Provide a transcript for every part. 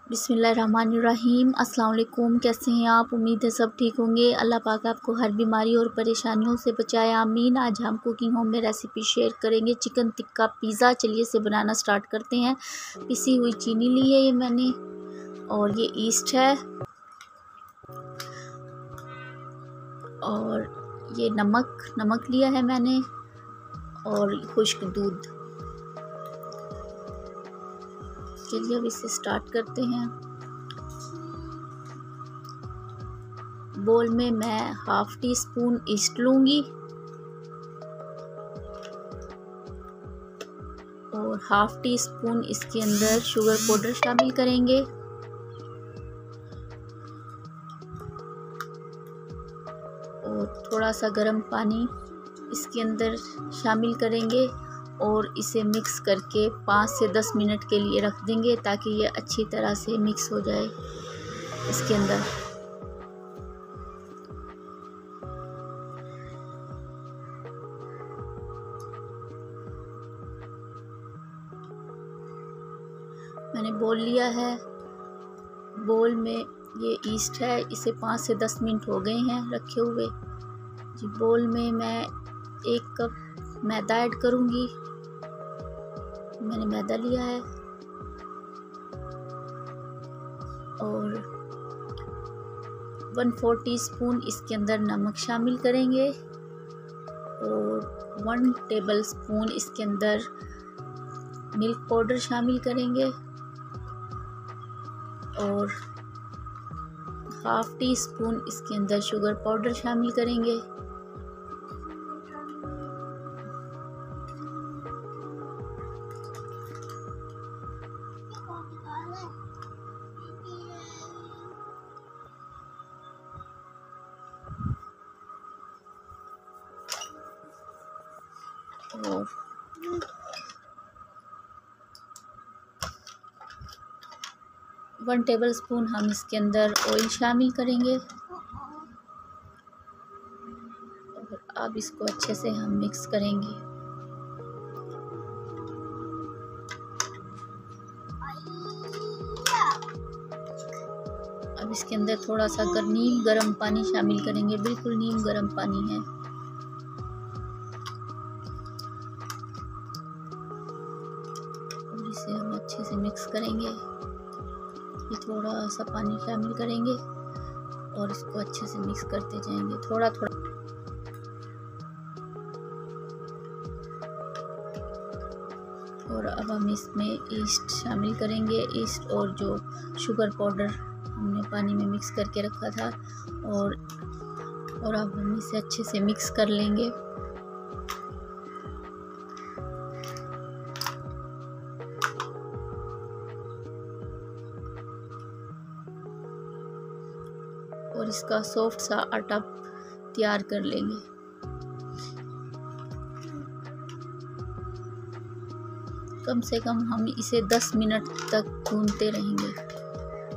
बिस्मिल्लाहिर्रहमानिर्रहीम। अस्सलाम वालेकुम। कैसे हैं आप? उम्मीद है सब ठीक होंगे। अल्लाह पाक आपको हर बीमारी और परेशानियों से बचाए, आमीन। आज हम कुकिंग होम में रेसिपी शेयर करेंगे चिकन टिक्का पिज़्ज़ा। चलिए इसे बनाना स्टार्ट करते हैं। पिसी हुई चीनी ली है ये मैंने, और ये ईस्ट है, और ये नमक लिया है मैंने, और खुश्क दूध। चलिए अब इसे स्टार्ट करते हैं। बोल में मैं हाफ टी स्पून ईस्ट लूँगी और हाफ टी स्पून इसके अंदर शुगर पाउडर शामिल करेंगे, और थोड़ा सा गर्म पानी इसके अंदर शामिल करेंगे और इसे मिक्स करके 5 से 10 मिनट के लिए रख देंगे ताकि ये अच्छी तरह से मिक्स हो जाए इसके अंदर। मैंने बोल लिया है। बोल में ये ईस्ट है, इसे 5 से 10 मिनट हो गए हैं रखे हुए जी। बोल में मैं 1 कप मैदा ऐड करूँगी। मैंने मैदा लिया है, और 1/4 टीस्पून इसके अंदर नमक शामिल करेंगे, और 1 टेबल स्पून इसके अंदर मिल्क पाउडर शामिल करेंगे, और हाफ टी स्पून इसके अंदर शुगर पाउडर शामिल करेंगे, और 1 टेबल स्पून हम इसके अंदर ऑयल शामिल करेंगे, और अब इसको अच्छे से हम मिक्स करेंगे। अब इसके अंदर थोड़ा सा नीम गर्म पानी शामिल करेंगे, बिल्कुल नीम गर्म पानी है। और इसे हम अच्छे से मिक्स करेंगे। ये थोड़ा सा पानी शामिल करेंगे और इसको अच्छे से मिक्स करते जाएंगे थोड़ा थोड़ा। और अब हम इसमें ईस्ट शामिल करेंगे, ईस्ट और जो शुगर पाउडर हमने पानी में मिक्स करके रखा था, और अब हम इसे अच्छे से मिक्स कर लेंगे। और इसका सॉफ्ट सा आटा तैयार कर लेंगे। कम से कम हम इसे 10 मिनट तक गूंथते रहेंगे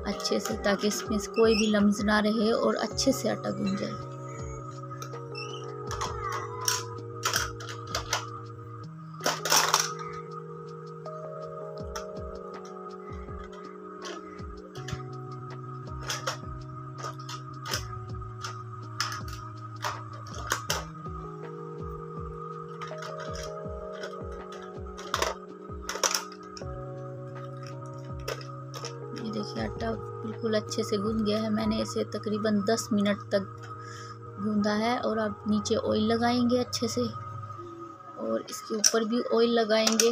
अच्छे से, ताकि इसमें कोई भी लम्स ना रहे और अच्छे से आटा गूंथ जाए। ये देखिए आटा बिल्कुल अच्छे से गूंथ गया है। मैंने इसे तकरीबन 10 मिनट तक गूंथा है। और अब नीचे ऑयल लगाएंगे अच्छे से, और इसके ऊपर भी ऑयल लगाएंगे।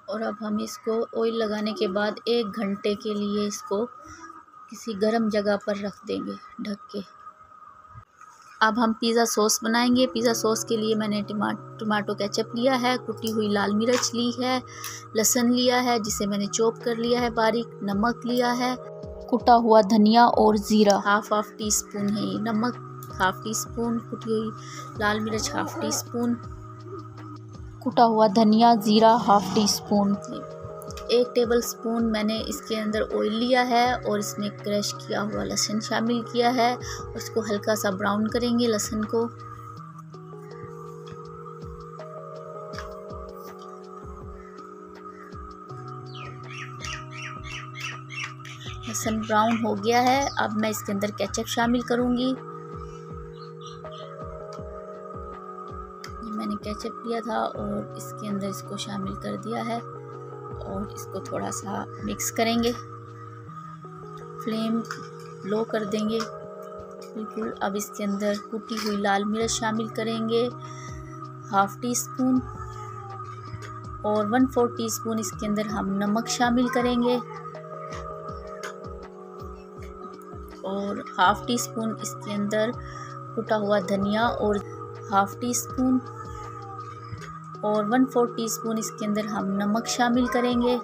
और अब हम इसको ऑयल लगाने के बाद 1 घंटे के लिए इसको किसी गर्म जगह पर रख देंगे ढक के। अब हम पिज़्ज़ा सॉस बनाएंगे। पिज़्ज़ा सॉस के लिए मैंने टमाटो केचप लिया है, कुटी हुई लाल मिर्च ली है, लहसुन लिया है जिसे मैंने चॉप कर लिया है बारीक, नमक लिया है, कुटा हुआ धनिया और ज़ीरा हाफ टी स्पून है ये, नमक हाफ टी स्पून, कुटी हुई लाल मिर्च हाफ टी स्पून, कुटा हुआ धनिया, ज़ीरा half tea spoon. 1 table spoon मैंने इसके अंदर ऑयल लिया है, और इसमें क्रश किया हुआ लहसुन शामिल किया है। उसको हल्का सा ब्राउन करेंगे लहसुन को। लहसुन ब्राउन हो गया है। अब मैं इसके अंदर केचप शामिल करूँगी। मैंने केचप लिया था और इसके अंदर इसको शामिल कर दिया है और इसको थोड़ा सा मिक्स करेंगे। फ्लेम लो कर देंगे बिल्कुल। अब इसके अंदर कुटी हुई लाल मिर्च शामिल करेंगे, 1/2 टीस्पून, और 1/4 टीस्पून इसके अंदर हम नमक शामिल करेंगे और 1/2 टीस्पून इसके अंदर कुटा हुआ धनिया और 1/2 टीस्पून और 1/4 टीस्पून इसके अंदर हम नमक शामिल करेंगे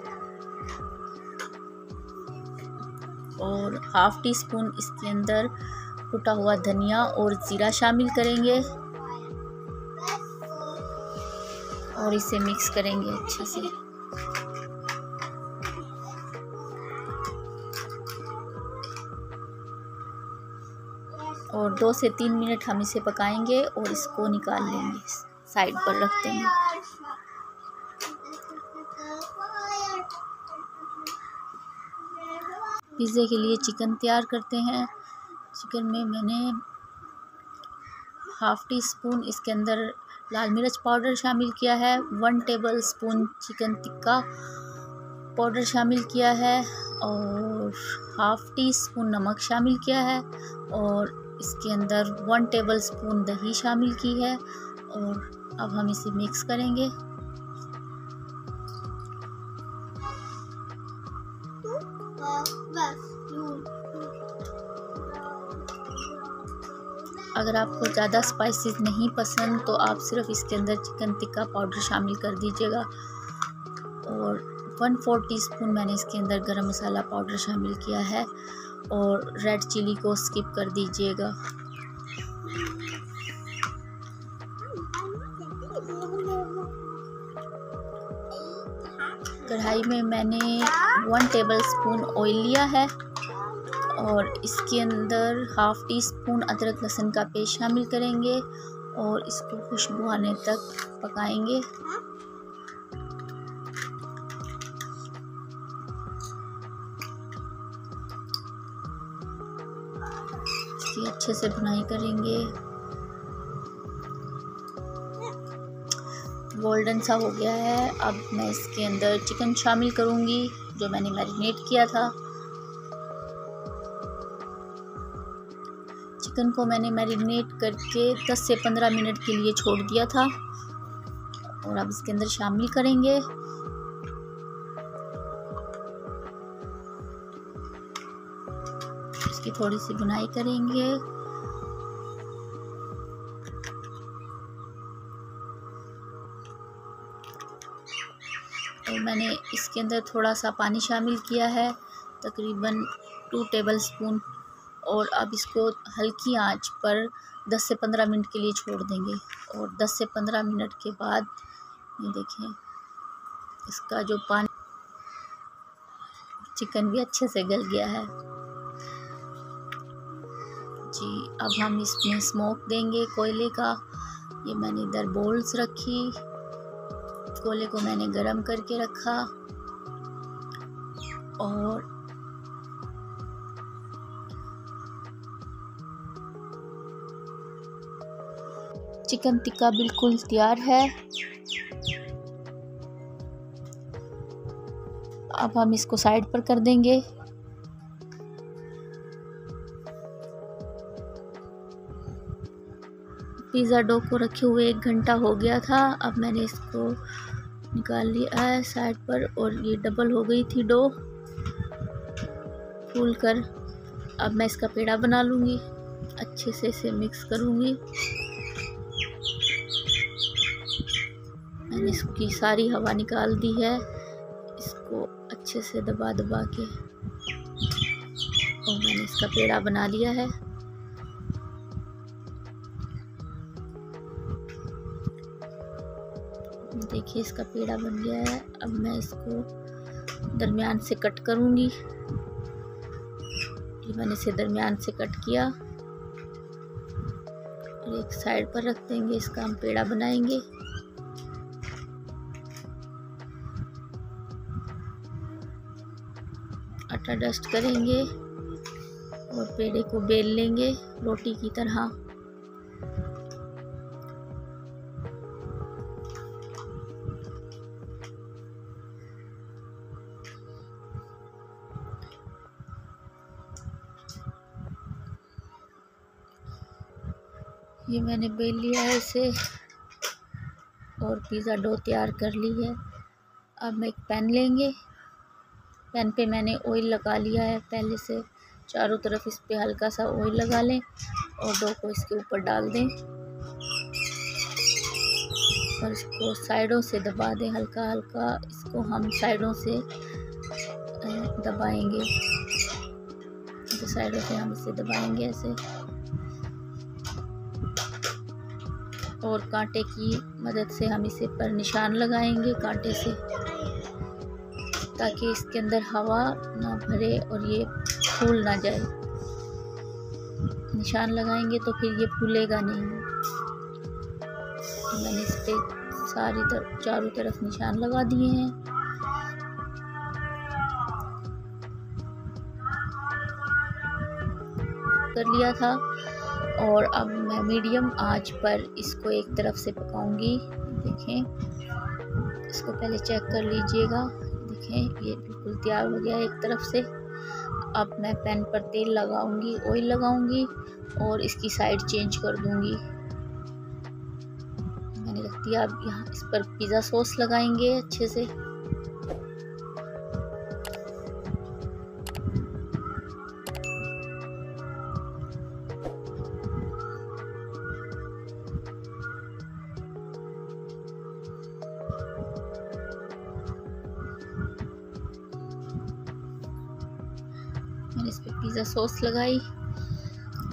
और 1/2 टीस्पून इसके अंदर कुटा हुआ धनिया और जीरा शामिल करेंगे और इसे मिक्स करेंगे अच्छे से। और 2 से 3 मिनट हम इसे पकाएंगे और इसको निकाल लेंगे, साइड पर रख देंगे। पिज़्ज़े के लिए चिकन तैयार करते हैं। चिकन में मैंने 1/2 टीस्पून इसके अंदर लाल मिर्च पाउडर शामिल किया है, 1 टेबलस्पून चिकन टिक्का पाउडर शामिल किया है और 1/2 टीस्पून नमक शामिल किया है और इसके अंदर 1 टेबलस्पून दही शामिल की है और अब हम इसे मिक्स करेंगे। अगर आपको ज़्यादा स्पाइसेस नहीं पसंद तो आप सिर्फ इसके अंदर चिकन टिक्का पाउडर शामिल कर दीजिएगा और 1/4 टीस्पून मैंने इसके अंदर गरम मसाला पाउडर शामिल किया है और रेड चिली को स्किप कर दीजिएगा। कढ़ाई में मैंने 1 टेबलस्पून ऑयल लिया है और इसके अंदर 1/2 टीस्पून अदरक लहसुन का पेस्ट शामिल करेंगे और इसको खुशबू आने तक पकाएंगे। इसकी अच्छे से भुनाई करेंगे। गोल्डन सा हो गया है। अब मैं इसके अंदर चिकन शामिल करूंगी जो मैंने मैरिनेट किया था। चिकन को मैंने मैरिनेट करके 10 से 15 मिनट के लिए छोड़ दिया था और अब इसके अंदर शामिल करेंगे। इसकी थोड़ी सी भुनाई करेंगे। और मैंने इसके अंदर थोड़ा सा पानी शामिल किया है, तकरीबन 2 टेबलस्पून, और अब इसको हल्की आंच पर 10 से 15 मिनट के लिए छोड़ देंगे। और 10 से 15 मिनट के बाद ये देखें इसका जो पानी, चिकन भी अच्छे से गल गया है जी। अब हम इसमें स्मोक देंगे कोयले का। ये मैंने इधर बोल्स रखी, कोयले को मैंने गरम करके रखा और चिकन टिक्का बिल्कुल तैयार है। अब हम इसको साइड पर कर देंगे। पिज़्ज़ा डो को रखे हुए 1 घंटा हो गया था। अब मैंने इसको निकाल लिया है साइड पर और ये डबल हो गई थी डो फूल कर। अब मैं इसका पेड़ा बना लूँगी, अच्छे से इसे मिक्स करूँगी। मैंने इसकी सारी हवा निकाल दी है, इसको अच्छे से दबा दबा के, और मैंने इसका पेड़ा बना लिया है। देखिए इसका पेड़ा बन गया है। अब मैं इसको दरमियान से कट करूँगी। ये मैंने इसे दरमियान से कट किया और एक साइड पर रख देंगे। इसका हम पेड़ा बनाएंगे। आटा डस्ट करेंगे और पेड़े को बेल लेंगे रोटी की तरह। ये मैंने बेल लिया है इसे और पिज़्ज़ा डो तैयार कर ली है। अब मैं एक पैन लेंगे, पैन पे मैंने ऑयल लगा लिया है पहले से। चारों तरफ इस पे हल्का सा ऑयल लगा लें और डो को इसके ऊपर डाल दें और इसको साइडों से दबा दें। हल्का हल्का इसको हम साइडों से दबाएंगे, तो साइडों से हम इसे दबाएंगे ऐसे, और कांटे की मदद से हम इसे पर निशान लगाएंगे कांटे से, ताकि इसके अंदर हवा ना भरे और ये फूल ना जाए। निशान लगाएंगे तो फिर ये फूलेगा नहीं। तो मैंने इस पे चारों तरफ निशान लगा दिए हैं। कर लिया था और अब मैं मीडियम आंच पर इसको एक तरफ से पकाऊंगी। देखें, इसको पहले चेक कर लीजिएगा। देखें, ये बिल्कुल तैयार हो गया एक तरफ से। अब मैं पैन पर तेल लगाऊंगी, ऑयल लगाऊंगी और इसकी साइड चेंज कर दूंगी। मैंने रख दिया। अब यहाँ इस पर पिज़्ज़ा सॉस लगाएंगे अच्छे से। मैंने इस पर पिज़्ज़ा सॉस लगाई।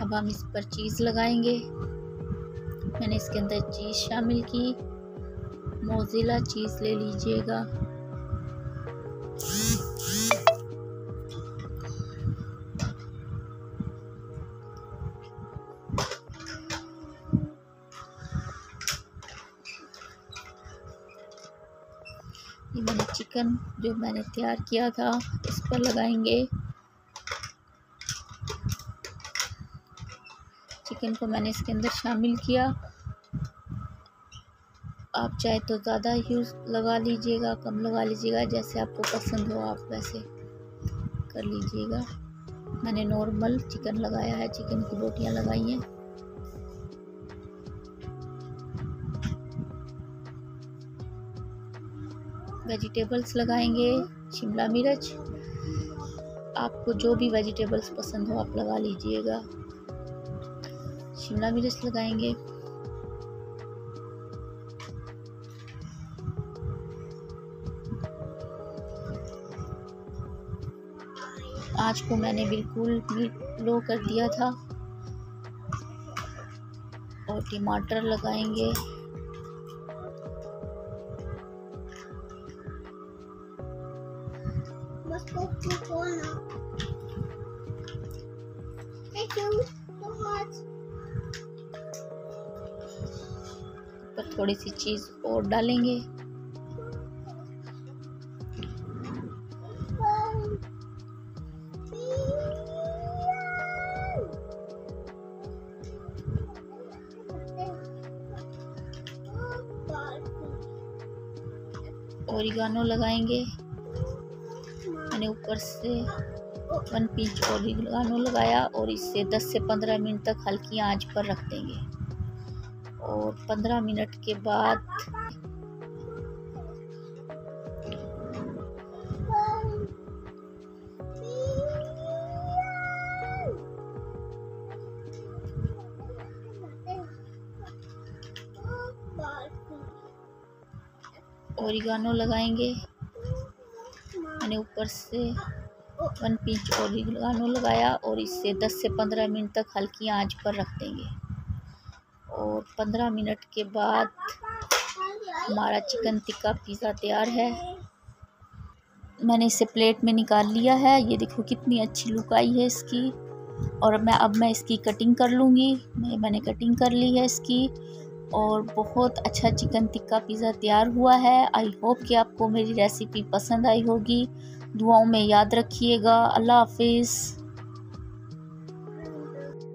अब हम इस पर चीज़ लगाएंगे। मैंने इसके अंदर चीज़ शामिल की। मोज़रेला चीज़ ले लीजिएगा। ये मैंने चिकन जो मैंने तैयार किया था इस पर लगाएंगे। चिकन को मैंने इसके अंदर शामिल किया। आप चाहे तो ज़्यादा यूज़ लगा लीजिएगा, कम लगा लीजिएगा, जैसे आपको पसंद हो आप वैसे कर लीजिएगा। मैंने नॉर्मल चिकन लगाया है, चिकन की बोटियां लगाई हैं। वेजिटेबल्स लगाएंगे। शिमला मिर्च, आपको जो भी वेजिटेबल्स पसंद हो आप लगा लीजिएगा। शिमला मिर्च लगाएंगे। आँच को मैंने बिल्कुल लो कर दिया था। और टमाटर लगाएंगे। पर थोड़ी सी चीज़ और डालेंगे। ओरिगानो लगाएंगे। मैंने ऊपर से 1 पिंच ओरिगानो लगाया और इसे 10 से 15 मिनट तक हल्की आंच पर रख देंगे। और 15 मिनट के बाद ओरिगानो लगाएंगे। मैंने ऊपर से 1 पिंच ओरिगानो लगाया और इसे 10 से 15 मिनट तक हल्की आंच पर रख देंगे। और 15 मिनट के बाद हमारा चिकन टिक्का पिज़्ज़ा तैयार है। मैंने इसे प्लेट में निकाल लिया है। ये देखो कितनी अच्छी लुक आई है इसकी। और अब मैं इसकी कटिंग कर लूँगी। मैंने कटिंग कर ली है इसकी। और बहुत अच्छा चिकन टिक्का पिज़्ज़ा तैयार हुआ है। आई होप कि आपको मेरी रेसिपी पसंद आई होगी। दुआओं में याद रखिएगा। अल्लाह हाफिज़।